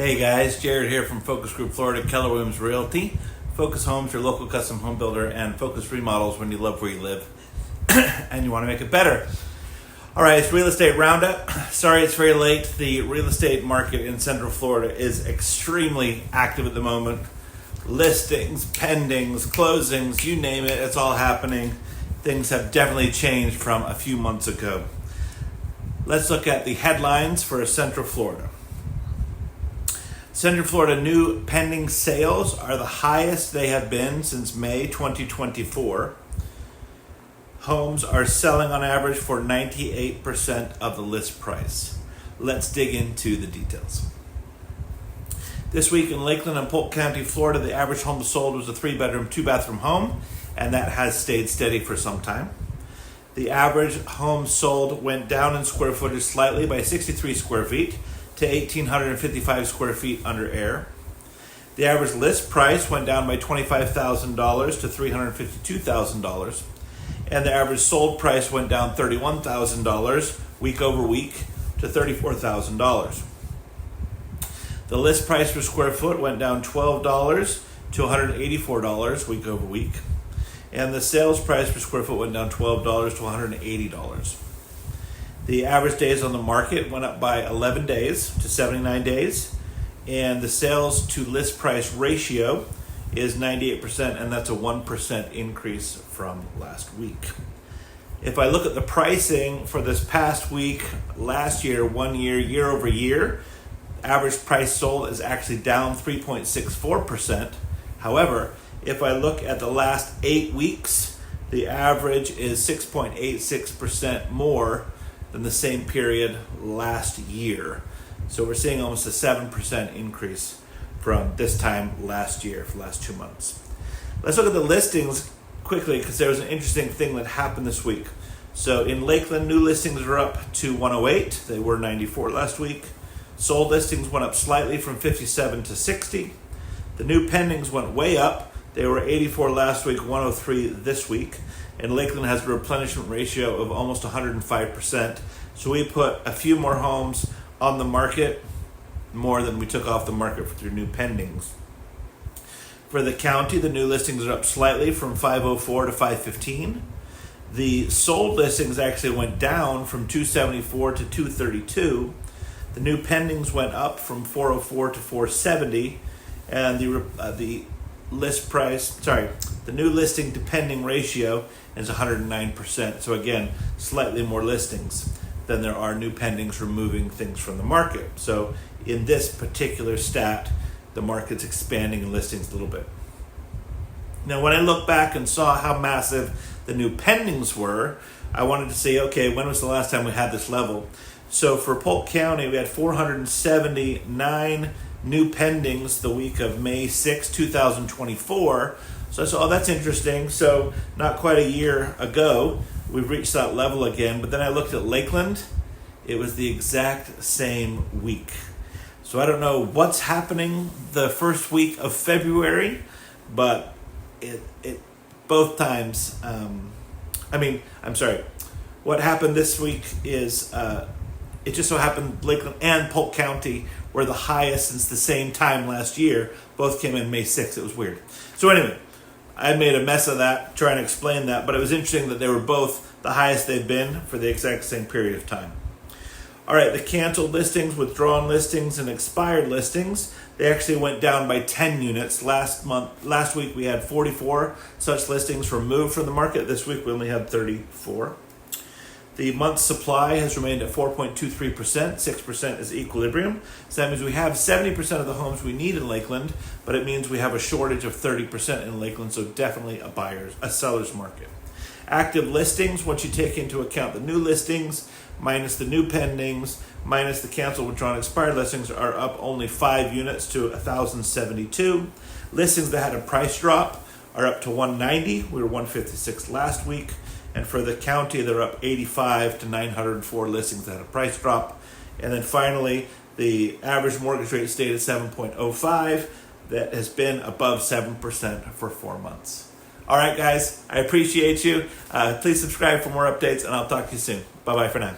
Hey guys, Jared here from Focus Group Florida, Keller Williams Realty. Focus Homes, your local custom home builder, and Focus Remodels when you love where you live and you want to make it better. All right, it's Real Estate Roundup. Sorry it's very late. The real estate market in Central Florida is extremely active at the moment. Listings, pendings, closings, you name it, it's all happening. Things have definitely changed from a few months ago. Let's look at the headlines for Central Florida. Central Florida new pending sales are the highest they have been since May 2024. Homes are selling on average for 98% of the list price. Let's dig into the details. This week in Lakeland and Polk County, Florida, the average home sold was a 3-bedroom, 2-bathroom home, and that has stayed steady for some time. The average home sold went down in square footage slightly by 63 square feet to 1,855 square feet under air. The average list price went down by $25,000 to $352,000. And the average sold price went down $31,000 week over week to $34,000. The list price per square foot went down $12 to $184 week over week. And the sales price per square foot went down $12 to $180. The average days on the market went up by 11 days to 79 days. And the sales to list price ratio is 98%, and that's a 1% increase from last week. If I look at the pricing for this past week, last year, 1 year, year over year, average price sold is actually down 3.64%. However, if I look at the last 8 weeks, the average is 6.86% more than the same period last year. So we're seeing almost a 7% increase from this time last year for the last 2 months. Let's look at the listings quickly because there was an interesting thing that happened this week. So in Lakeland, new listings are up to 108. They were 94 last week. Sold listings went up slightly from 57 to 60. The new pendings went way up. They were 84 last week, 103 this week. And Lakeland has a replenishment ratio of almost 105%. So we put a few more homes on the market, more than we took off the market through new pendings. For the county, the new listings are up slightly from 504 to 515. The sold listings actually went down from 274 to 232. The new pendings went up from 404 to 470, and the new listing to pending ratio is 109%. So again, slightly more listings than there are new pendings removing things from the market. So in this particular stat, the market's expanding in listings a little bit. Now, when I look back and saw how massive the new pendings were, I wanted to say, okay, when was the last time we had this level? So for Polk County, we had 479 new pendings the week of May 6, 2024. So I said, oh, that's interesting. So not quite a year ago, we've reached that level again. But then I looked at Lakeland. It was the exact same week. So I don't know what's happening the first week of February, but it both times, what happened this week is it just so happened Lakeland and Polk County were the highest since the same time last year. Both came in May 6th. It was weird. So anyway, I made a mess of that trying to explain that, but it was interesting that they were both the highest they've been for the exact same period of time. All right, the canceled listings, withdrawn listings, and expired listings, they actually went down by 10 units. Last week we had 44 such listings removed from the market. This week we only had 34. The month's supply has remained at 4.23%. 6% is equilibrium. So that means we have 70% of the homes we need in Lakeland, but it means we have a shortage of 30% in Lakeland, so definitely a seller's market. Active listings, once you take into account the new listings, minus the new pendings, minus the canceled, withdrawn, expired listings, are up only 5 units to 1,072. Listings that had a price drop are up to 190. We were 156 last week. And for the county, they're up 85 to 904 listings that had a price drop. And then finally, the average mortgage rate stayed at 7.05. That has been above 7% for 4 months. All right, guys, I appreciate you. Please subscribe for more updates, and I'll talk to you soon. Bye-bye for now.